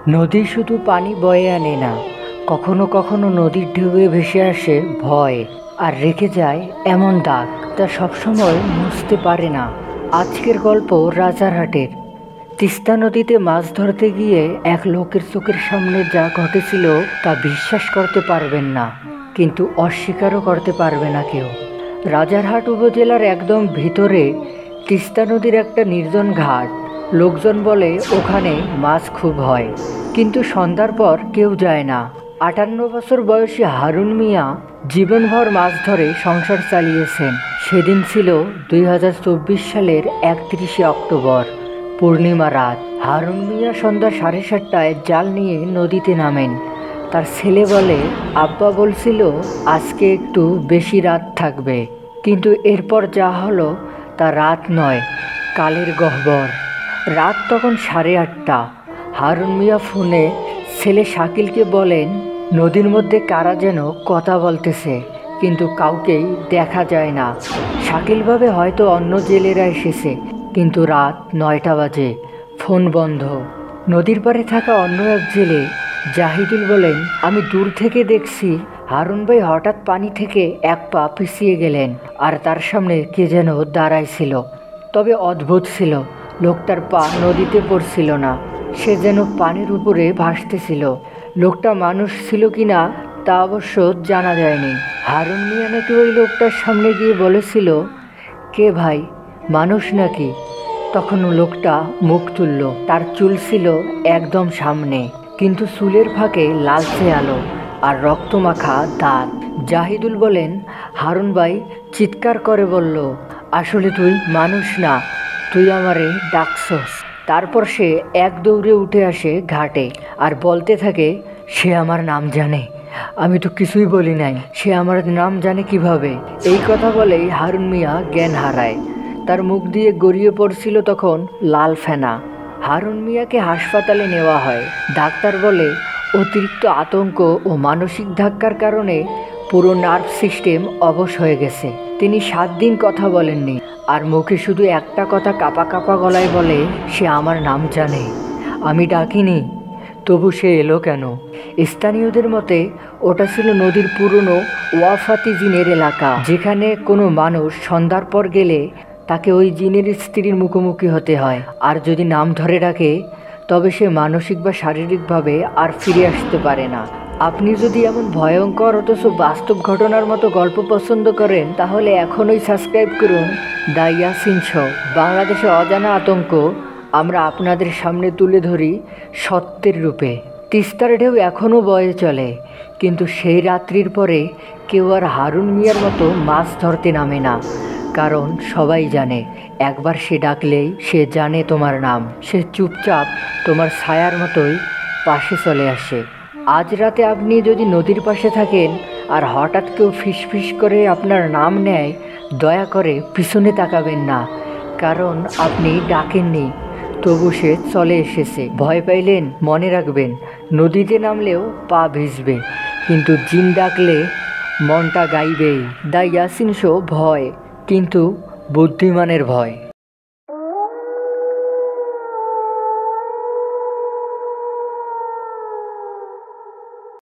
নদী শুধু পানি বয়ে আনে না, কখনো কখনো নদীর ঢেউয়ে ভেসে আসে ভয় আর রেখে যায় এমন দাগ যা সবসময় মুছতে পারে না। আজকের গল্প রাজারহাটের। তিস্তা নদীতে মাছ ধরতে গিয়ে এক লোকের চোখের সামনে যা ঘটেছিল তা বিশ্বাস করতে পারবেন না, কিন্তু অস্বীকারও করতে পারবে না কেউ। রাজারহাট উপজেলার একদম ভিতরে তিস্তা নদীর একটা নির্জন ঘাট। লোকজন বলে ওখানে মাছ খুব হয়, কিন্তু সন্ধ্যার পর কেউ যায় না। 58 বছর বয়সী হারুন মিয়া জীবনভর মাছ ধরে সংসার চালিয়েছেন। সেদিন ছিল 2024 সালের 31শে অক্টোবর, পূর্ণিমা রাত। হারুন মিয়া সন্ধ্যা 7:30টায় জাল নিয়ে নদীতে নামেন। তার ছেলে বলে, আব্বা বলছিল আজকে একটু বেশি রাত থাকবে, কিন্তু এরপর যা হলো তা রাত নয়, কালের গহ্বর। রাত তখন 8:30। হারুন মিয়া ফোনে ছেলে শাকিলকে বলেন, নদীর মধ্যে কারা যেন কথা বলতেছে, কিন্তু কাউকেই দেখা যায় না। শাকিল ভাবে হয়তো অন্য জেলেরা এসেছে, কিন্তু রাত 9টা বাজে, ফোন বন্ধ। নদীর পাড়ে থাকা অন্য এক জেলে জাহিদুল বলেন, আমি দূর থেকে দেখছি হারুন ভাই হঠাৎ পানি থেকে এক পা পিছিয়ে গেলেন, আর তার সামনে কে যেন দাঁড়াইছিল। তবে অদ্ভুত ছিল, লোকটার পা নদীতে পড়ছিল না, সে যেন পানির উপরে ভাসতেছিল। লোকটা মানুষ ছিল কিনা তা অবশ্য জানা যায়নি। হারুন মিয়া নাকি ওই লোকটার সামনে গিয়ে বলেছিল, কে ভাই, মানুষ নাকি? তখন লোকটা মুখ তুলল। তার চুল ছিল একদম সামনে, কিন্তু চুলের ফাঁকে লালচে আলো আর রক্তমাখা দাঁত। জাহিদুল বলেন, হারুন ভাই চিৎকার করে বলল, আসলে তুই মানুষ না, তুই আমারে ডাকছস। তারপর সে এক দৌড়ে উঠে আসে ঘাটে আর বলতে থাকে, সে আমার নাম জানে, আমি তো কিছুই বলি নাই, সে আমার নাম জানে কিভাবে? এই কথা বলেই হারুন মিয়া জ্ঞান হারায়। তার মুখ দিয়ে গড়িয়ে পড়ছিল তখন লাল ফেনা। হারুন মিয়াকে হাসপাতালে নেওয়া হয়। ডাক্তার বলে, অতিরিক্ত আতঙ্ক ও মানসিক ধাক্কার কারণে পুরো নার্ভ সিস্টেম অবশ হয়ে গেছে। তিনি 7 দিন কথা বলেননি, আর মুখে শুধু একটা কথা কাঁপা কাঁপা গলায় বলে, সে আমার নাম জানে, আমি ডাকিনি, তবু সে এলো কেন? স্থানীয়দের মতে ওটা ছিল নদীর পুরনো ওয়াফাতি জিনের এলাকা, যেখানে কোনো মানুষ সন্ধ্যার পর গেলে তাকে ওই জিনের স্ত্রীর মুখোমুখি হতে হয়, আর যদি নাম ধরে ডাকে তবে সে মানসিক বা শারীরিকভাবে আর ফিরে আসতে পারে না। আপনি যদি এমন ভয়ঙ্কর অথচ বাস্তব ঘটনার মতো গল্প পছন্দ করেন, তাহলে এখনই সাবস্ক্রাইব করুন দ্য ইয়াসিন শো। বাংলাদেশে অজানা আতঙ্ক আমরা আপনাদের সামনে তুলে ধরি সত্যের রূপে। তিস্তার ঢেউ এখনও বয়ে চলে, কিন্তু সেই রাত্রির পরে কেউ আর হারুন মিয়ার মতো মাছ ধরতে নামে না, কারণ সবাই জানে, একবার সে ডাকলেই সে জানে তোমার নাম। সে চুপচাপ তোমার ছায়ার মতোই পাশে চলে আসে। আজ রাতে আপনি যদি নদীর পাশে থাকেন আর হঠাৎ কেউ ফিসফিস করে আপনার নাম নেয়, দয়া করে পিছনে তাকাবেন না, কারণ আপনি ডাকেননি, তবু সে চলে এসেছে। ভয় পাইলেন, মনে রাখবেন, নদীতে নামলেও পা ভিজবে, কিন্তু জিন ডাকলে মনটা গাইবেই। দ্য ইয়াসিন শো, ভয় কিন্তু বুদ্ধিমানের ভয়।